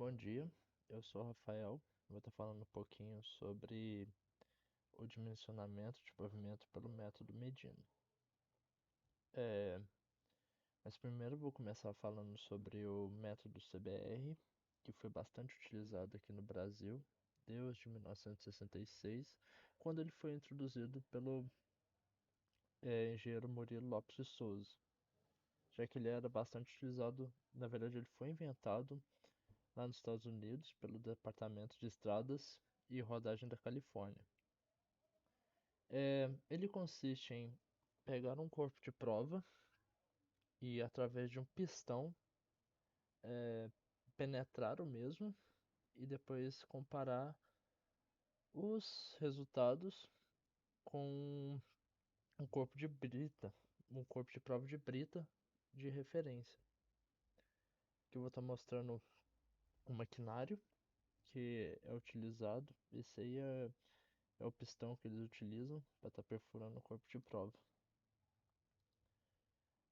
Bom dia, eu sou o Rafael. Vou estar falando um pouquinho sobre o dimensionamento de pavimento pelo método Medina. É, mas primeiro eu vou começar falando sobre o método CBR, que foi bastante utilizado aqui no Brasil desde 1966, quando ele foi introduzido pelo engenheiro Murilo Lopes de Souza, já que ele era bastante utilizado, na verdade ele foi inventado lá nos Estados Unidos pelo Departamento de Estradas e Rodagem da Califórnia. Ele consiste em pegar um corpo de prova e, através de um pistão, penetrar o mesmo e depois comparar os resultados com um corpo de brita, um corpo de prova de brita de referência. Aqui eu vou estar mostrando o maquinário que é utilizado. Esse aí é o pistão que eles utilizam para estar perfurando o corpo de prova.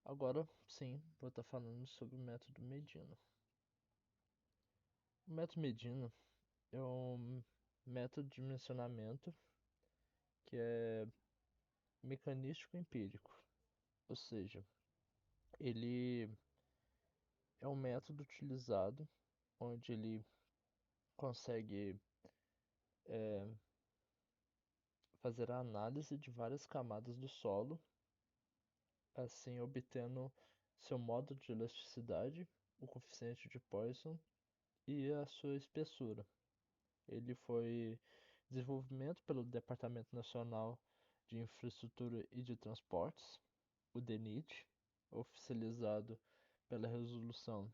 Agora sim, vou estar falando sobre o método Medina. O método Medina é um método de dimensionamento que é mecanístico empírico, ou seja, ele é um método utilizado onde ele consegue fazer a análise de várias camadas do solo, assim obtendo seu modo de elasticidade, o coeficiente de Poisson e a sua espessura. Ele foi desenvolvimento pelo Departamento Nacional de Infraestrutura e de Transportes, o DENIT, oficializado pela Resolução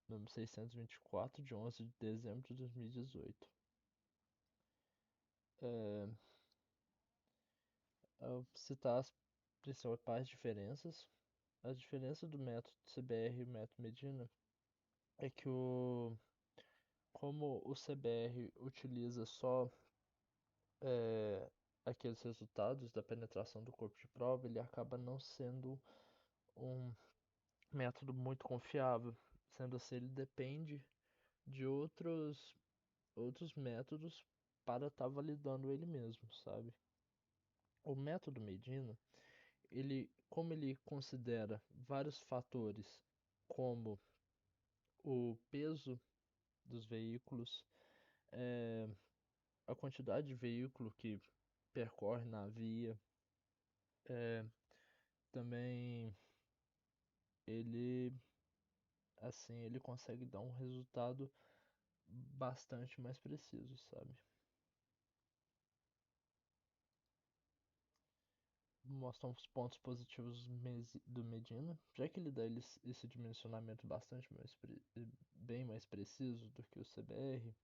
número 624, de 11 de dezembro de 2018. É, Ao citar as principais diferenças, a diferença do método CBR e o método Medina é que como o CBR utiliza só aqueles resultados da penetração do corpo de prova, ele acaba não sendo um método muito confiável. Sendo assim, ele depende de outros métodos para estar validando ele mesmo, sabe? O método Medina, como ele considera vários fatores, como o peso dos veículos, a quantidade de veículo que percorre na via, também ele ele consegue dar um resultado bastante mais preciso, sabe? Mostra os pontos positivos do Medina, já que ele dá esse dimensionamento bastante bem mais preciso do que o CBR,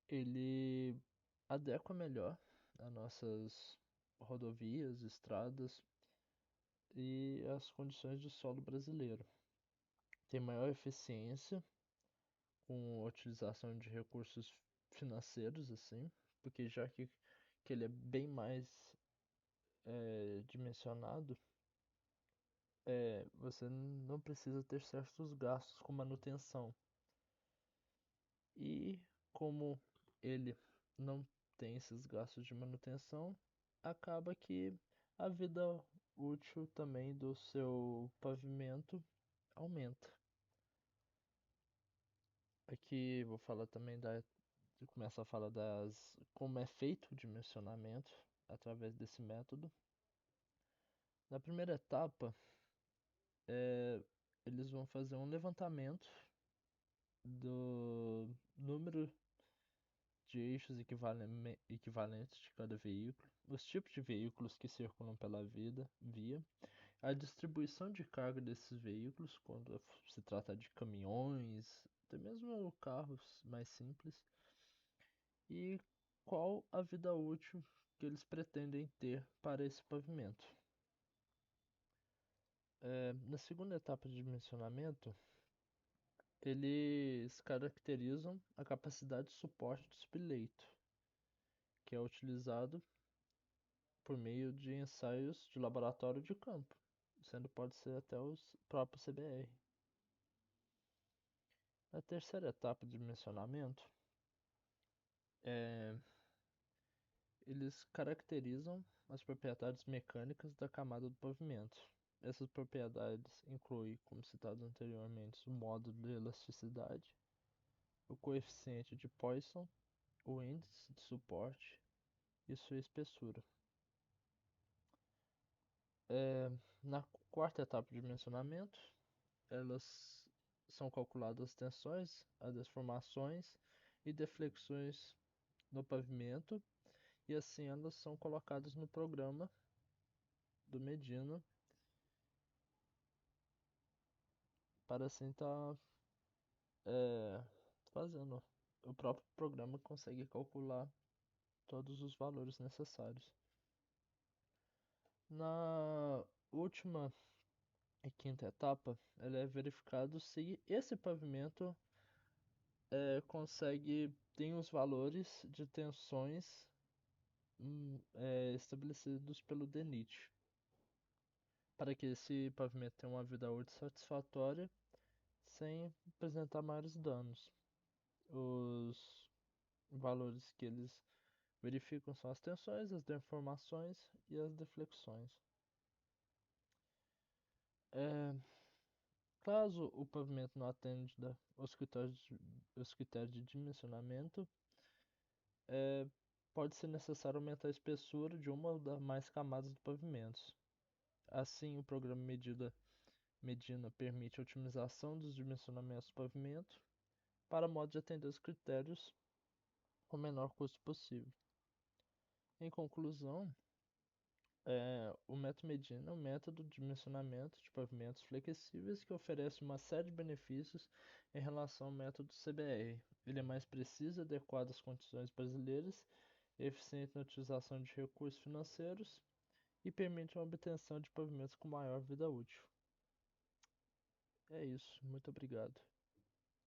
ele adequa melhor as nossas rodovias, estradas e as condições de solo brasileiro. Tem maior eficiência com a utilização de recursos financeiros, assim, porque que ele é bem mais dimensionado, você não precisa ter certos gastos com manutenção. E como ele não tem esses gastos de manutenção, acaba que a vida útil também do seu pavimento aumenta. Aqui vou falar também começar a falar como é feito o dimensionamento através desse método. Na primeira etapa, eles vão fazer um levantamento do número de eixos equivalentes de cada veículo, os tipos de veículos que circulam pela via, a distribuição de carga desses veículos, quando se trata de caminhões, até mesmo carros mais simples, e qual a vida útil que eles pretendem ter para esse pavimento. Na segunda etapa de dimensionamento, eles caracterizam a capacidade de suporte do espeleito, que é utilizado por meio de ensaios de laboratório de campo, sendo pode ser até o próprio CBR. A terceira etapa de dimensionamento é eles caracterizam as propriedades mecânicas da camada do pavimento. Essas propriedades incluem, como citado anteriormente, o módulo de elasticidade, o coeficiente de Poisson, o índice de suporte e sua espessura. Na quarta etapa de dimensionamento, elas são calculadas as tensões, as deformações e deflexões no pavimento, e assim elas são colocadas no programa do Medina para assim estar fazendo. O próprio programa consegue calcular todos os valores necessários. Na última e quinta etapa, ela é verificado se esse pavimento tem os valores de tensões estabelecidos pelo DENIT, para que esse pavimento tenha uma vida útil satisfatória sem apresentar maiores danos. Os valores que eles verificam são as tensões, as deformações e as deflexões. Caso o pavimento não atenda os critérios de dimensionamento, pode ser necessário aumentar a espessura de uma ou mais camadas do pavimento. Assim, o programa Medina permite a otimização dos dimensionamentos do pavimento para modo de atender os critérios com o menor custo possível. Em conclusão, o método Medina é um método de dimensionamento de pavimentos flexíveis que oferece uma série de benefícios em relação ao método CBR. Ele é mais preciso e adequado às condições brasileiras, eficiente na utilização de recursos financeiros e permite a obtenção de pavimentos com maior vida útil. É isso, muito obrigado.